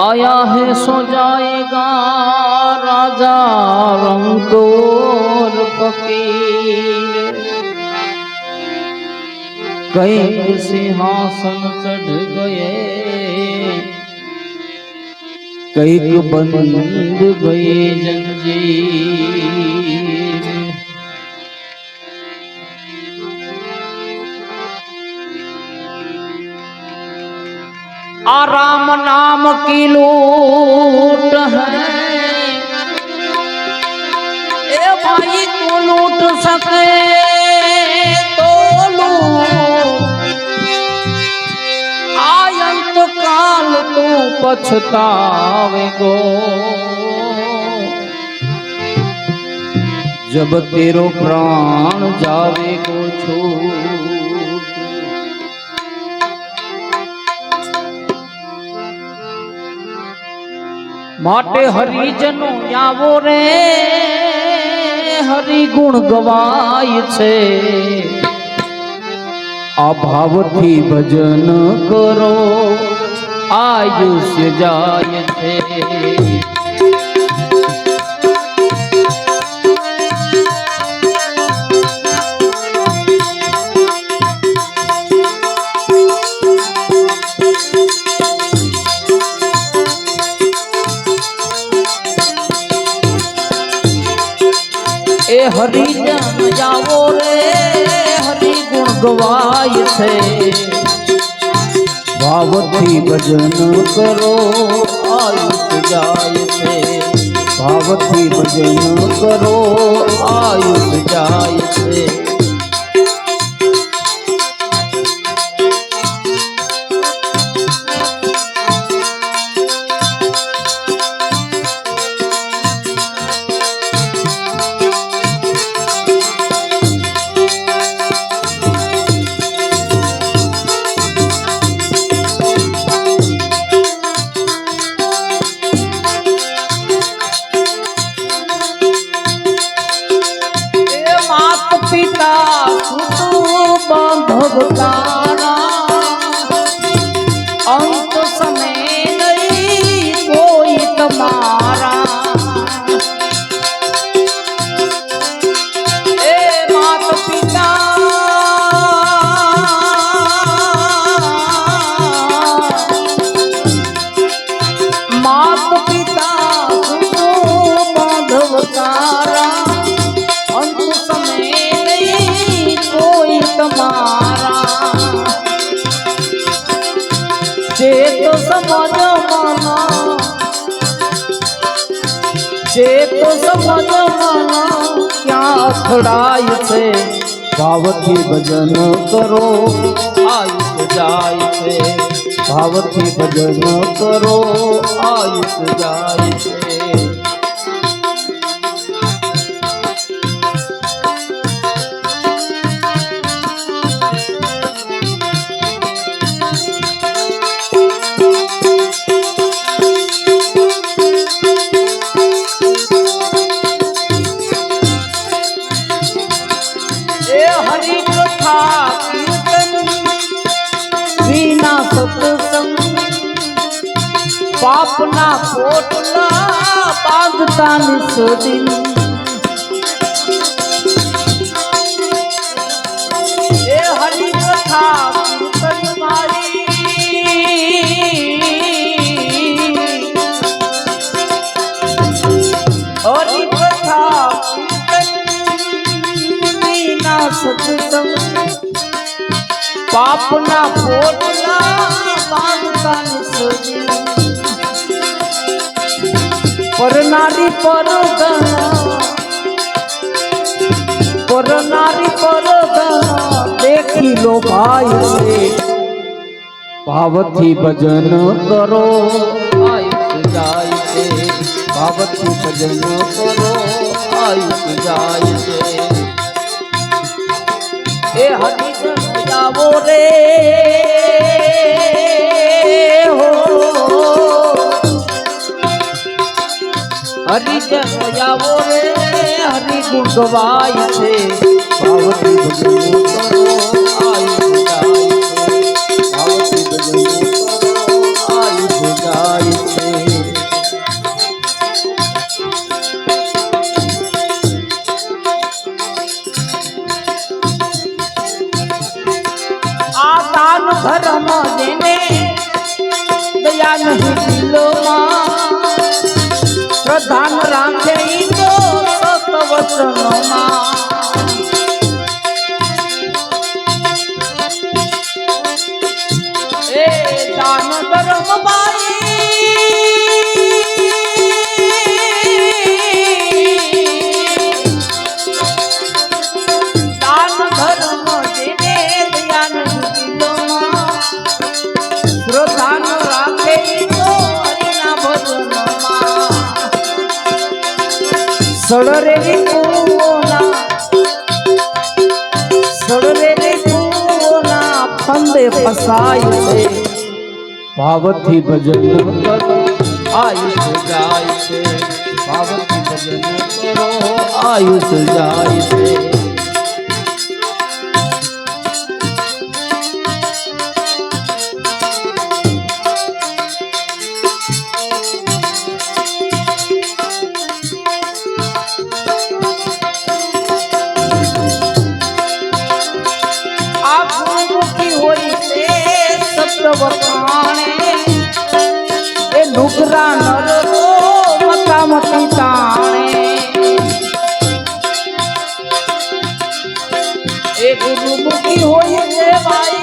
आया है सो जाएगा राजा रंगोर फकीर। कई सिंहासन चढ़ गए, कई बंद गए जंजीर। आराम नाम की लूट है, ए भाई तू लूट सके तो लूट, आयंत काल तू पछतावेगो। जब तेरो प्राण जावेगो छूट। माटे हरिजनो आवो रे, हरि गुण गवाय छे। आ भावथी भजन करो आयुष्य जाय छे। ए हरिजन जाओ रे, हरि गुण गवाय छे। भावथी भजन करो आयुष जाय छे। भावथी भजन करो आयुष जाय छे। पिता सुत बांधव तारा, अंत समय नहीं कोई तुम्हारा। ए मात पिता मात पिता सुत बांधव तारा, तुम्हारा चेत समझ माना, चेत समझ माना क्या अखड़ाई से। भावथी भजन करो आयुष जाय छे। भावथी भजन करो आयुष जाय छे। हरि कथा कीर्तन बिना सत्संग, पाप ना पोटला बांधता निस दिन। ए हरि कथा कीर्तन मारी, हरि कथा सत्संग, पाप ना पोटला बांधता निस दिन। पर नारी पर धना, पर नारी पर धना देखी लो भाई से। भावथी भजन करो आयुष जाय छे। भावथी भजन करो आयुष जाय छे। ए हरिजन जावो रे हो, हरिजन जावो रे, हरि गुण गवाय छे। भावथी भजन करो आयुष जाय छे। भावथी भजन करो आयुष जाय छे। નહીં દિલોમાં પ્રધાન રાખે ઈ તો સત વચનોમાં એ દાન ધર્મ સડરેલી કુઓના ફંદે ફસાય છે ભાવથી ભજન કરો આયુષ જાય છે ભાવથી ભજન કરો આયુષ જાય છે વખાણે એ નુકરા નર તો મતામતી તાણે એ ગુરુમુખી હોય છે ભાઈ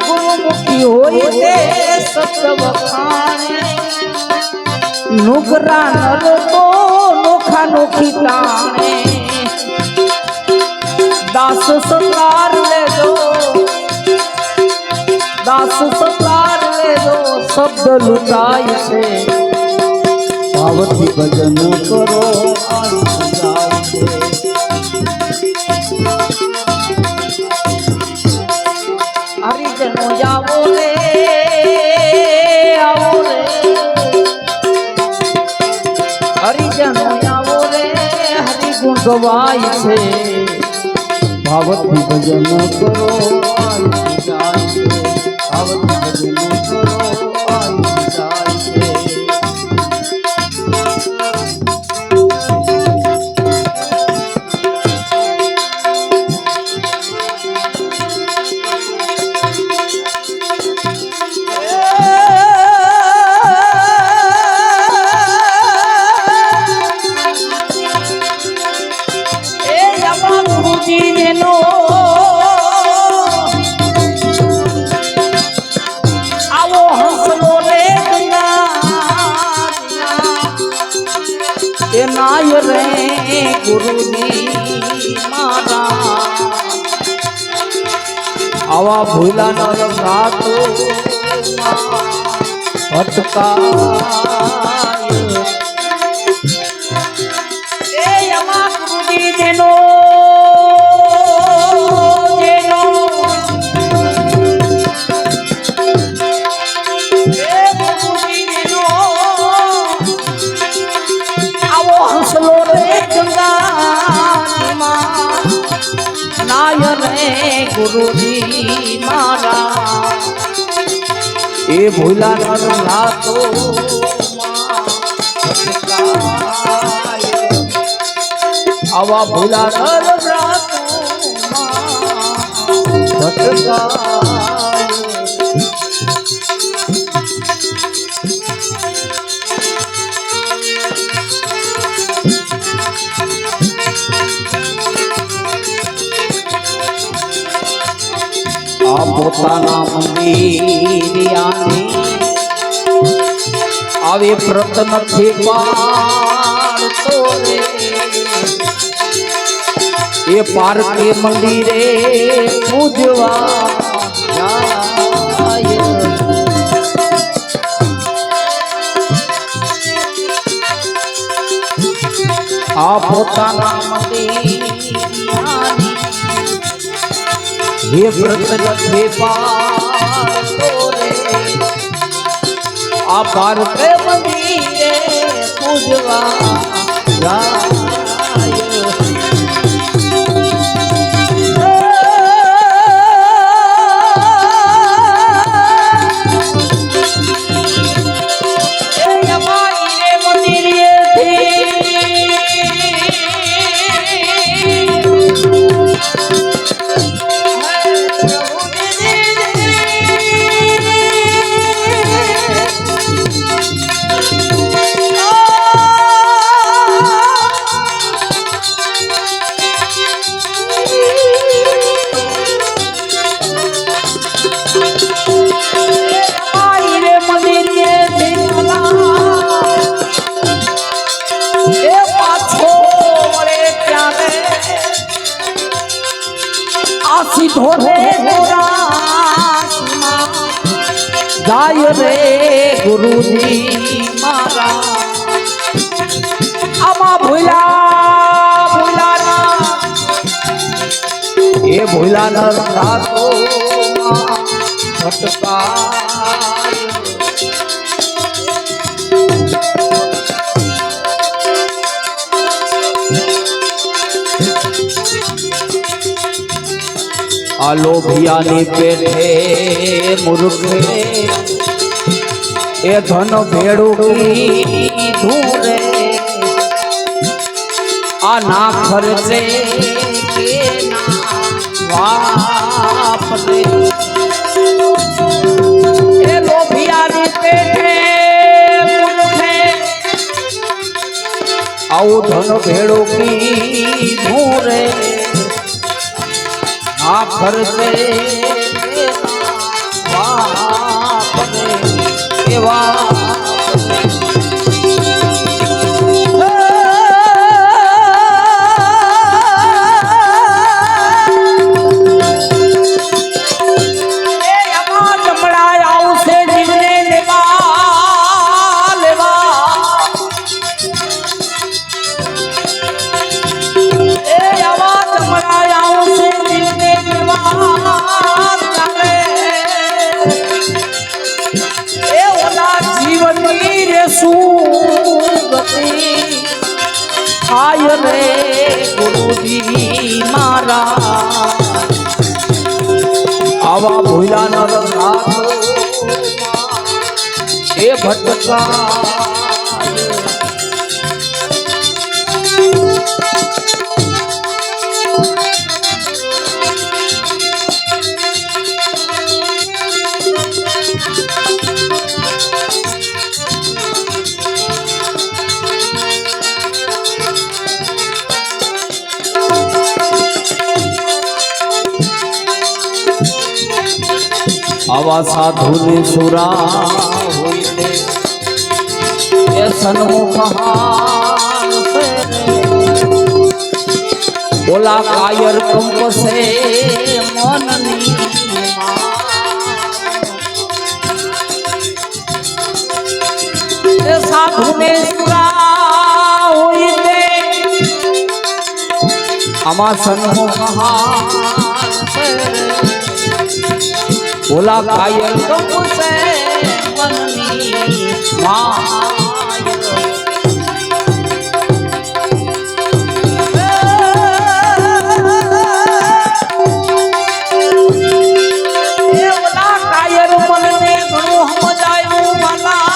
ગુરુમુખી હોય છે સત વખાણે નુકરા નર તો નોખા નોખી તાણે દાસ સતાર લેજો શબ્દ લૂંટાય છે ભાવથી ભજન કરો આયુષ જાય છે હરિજનો જાવો રે આવો રે હરિજનો જાવો રે હરિગુણ ગવાય છે ભાવથી ભજન કરો આયુષ જાય છે ભાવથી ભજન કરો આયુષ જાય છે નાય રે ગુરુની મારા આવા ભૂલા ન રાતો ભટકાય એ યમા ગુરુજી જેનો ગુરુજી મારા એ ભૂલા ન લાતો આવા ભૂલા ન લાતો ભટકાય પોતાના મંદિરિયાની આવે પ્રત નથી પાડતો રે એ પારકે મંદિરે પૂજવા જાય આ પોતાના મંદિરિયાની हे व्रत रखे पातो रे आ पार के मंदिरे पूजवा જાય સીધો રે જાય રે ગુરુજી મારા આમાં ભૂલા એ ભૂલા ન રાતો ભટકા લોભિયાની પેઠે મૂર્ખે એ ધન ભેળું કીધું રે આ ના ખર્ચે કે ના વાપરે એ લોભિયાની પેઠે મૂર્ખે આવું ધન ભેળું કીધું રે આ ખર્ચે વાપરે એવા આય રે ગુરુજી મારા આવા ભૂલા ન રાખો એ ભટકા આવા સાધુને સુરા હોય એ સન્મુખ ઓલા કાયર કંપસે મનની એ સાધુને સુરા હોય આમાં સન્મુખ ઓલા કાયલ કંપસે મનની ઓલા કાયર મનને ઘણું સમજાયું માલા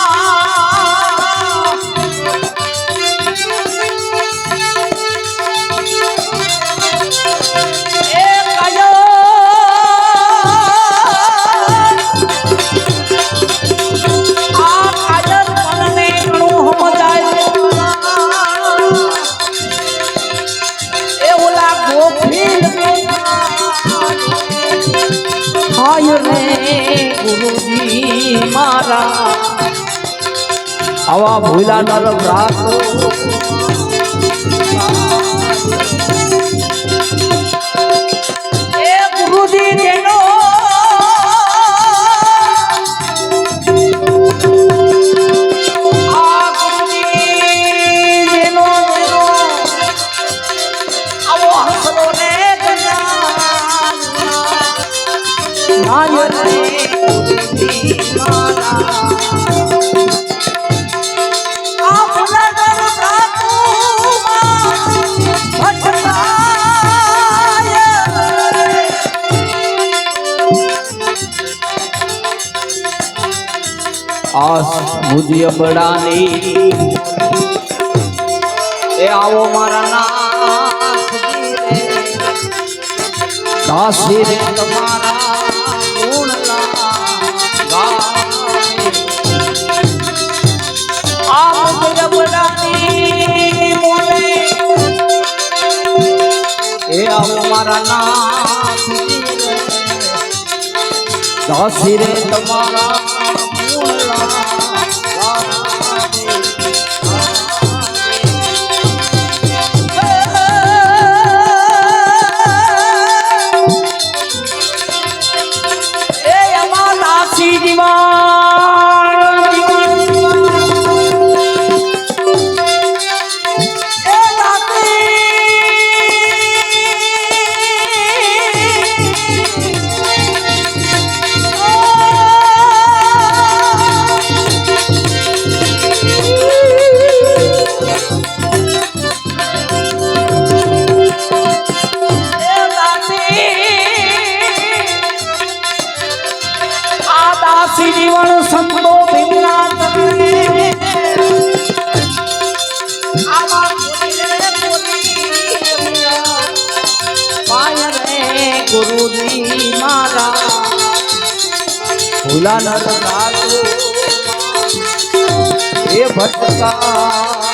ગુરુજી મારા આવા ભૂલા ન રાખો એ ગુરુજી જેનો આવો હસલો ને આસ મુજી અબડાની એ આવો મારા નાથજી રે દાસી રે તમારા ગુણલા ગાય આ મુજી અબડાની મોને એ આવો મારા નાથજી રે દાસી રે તમારા દાસી જીવાણ જીવન સંતો ભીમના ચરણે આવા પાય રે ગુરુજી મારા ભૂલા ન રાખો એ ભટકા